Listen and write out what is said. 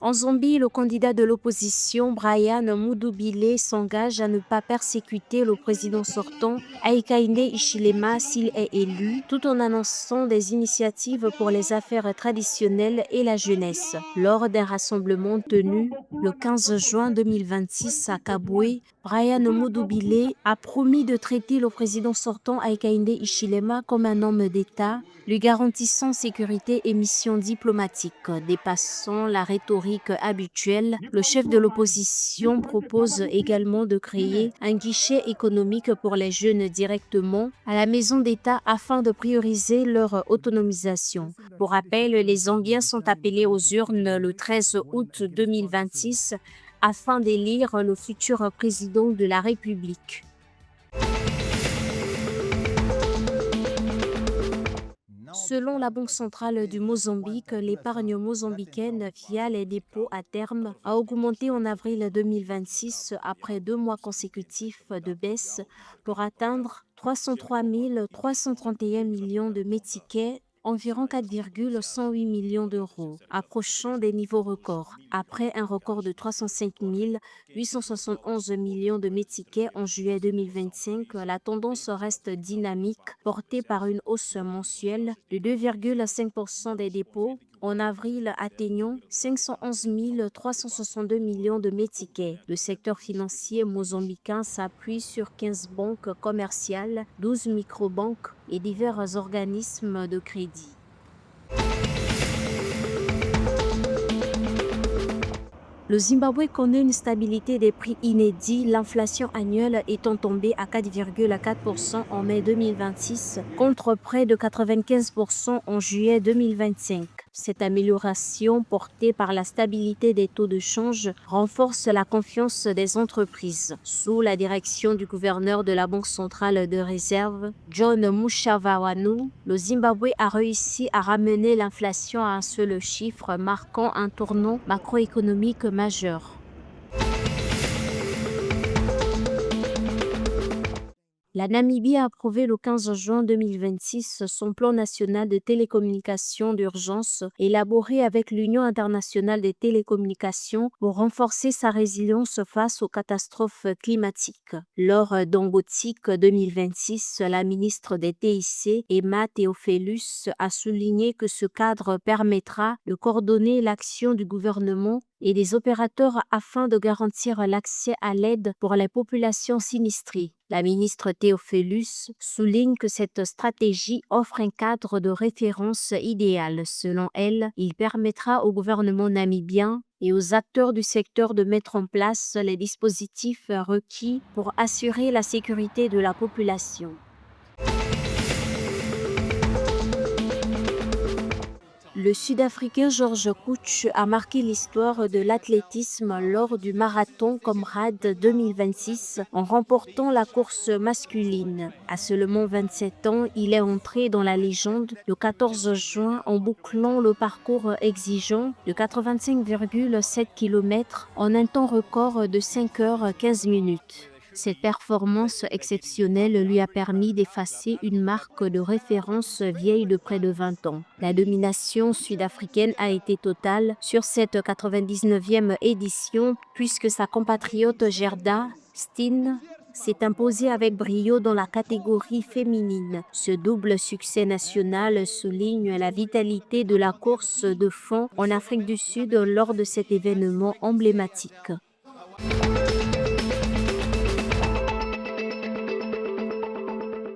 En Zambie, le candidat de l'opposition, Brian Mudubile, s'engage à ne pas persécuter le président sortant, Hakainde Hichilema, s'il est élu, tout en annonçant des initiatives pour les affaires traditionnelles et la jeunesse. Lors d'un rassemblement tenu le 15 juin 2026 à Kabwe, Brian Mudubile a promis de traiter le président sortant, Hakainde Hichilema, comme un homme d'État, lui garantissant sécurité et mission diplomatique. Dépassant la rhétorique habituelle, le chef de l'opposition propose également de créer un guichet économique pour les jeunes directement à la maison d'État afin de prioriser leur autonomisation. Pour rappel, les Zambiens sont appelés aux urnes le 13 août 2026 afin d'élire le futur président de la République. Selon la Banque centrale du Mozambique, l'épargne mozambicaine via les dépôts à terme a augmenté en avril 2026 après 2 mois consécutifs de baisse pour atteindre 303 331 millions de métiquets, environ 4,108 millions d'euros, approchant des niveaux records, après un record de 305 871 millions de métiquets en juillet 2025. La tendance reste dynamique, portée par une hausse mensuelle de 2,5% des dépôts, en avril atteignant 511 362 millions de métiquets. Le secteur financier mozambicain s'appuie sur 15 banques commerciales, 12 microbanques et divers organismes de crédit. Le Zimbabwe connaît une stabilité des prix inédite, l'inflation annuelle étant tombée à 4,4% en mai 2026 contre près de 95% en juillet 2025. Cette amélioration, portée par la stabilité des taux de change, renforce la confiance des entreprises. Sous la direction du gouverneur de la Banque centrale de réserve, John Mushavawanu, le Zimbabwe a réussi à ramener l'inflation à un seul chiffre, marquant un tournant macroéconomique majeur. La Namibie a approuvé le 15 juin 2026 son plan national de télécommunications d'urgence élaboré avec l'Union internationale des télécommunications pour renforcer sa résilience face aux catastrophes climatiques. Lors d'Angotique 2026, la ministre des TIC, Emma Theophilus, a souligné que ce cadre permettra de coordonner l'action du gouvernement et des opérateurs afin de garantir l'accès à l'aide pour les populations sinistrées. La ministre Theophilus souligne que cette stratégie offre un cadre de référence idéal. Selon elle, il permettra au gouvernement namibien et aux acteurs du secteur de mettre en place les dispositifs requis pour assurer la sécurité de la population. Le Sud-Africain George Couch a marqué l'histoire de l'athlétisme lors du marathon Comrades 2026 en remportant la course masculine. À seulement 27 ans, il est entré dans la légende le 14 juin en bouclant le parcours exigeant de 85,7 km en un temps record de 5 heures 15 minutes. Cette performance exceptionnelle lui a permis d'effacer une marque de référence vieille de près de 20 ans. La domination sud-africaine a été totale sur cette 99e édition puisque sa compatriote Gerda Steen s'est imposée avec brio dans la catégorie féminine. Ce double succès national souligne la vitalité de la course de fond en Afrique du Sud lors de cet événement emblématique.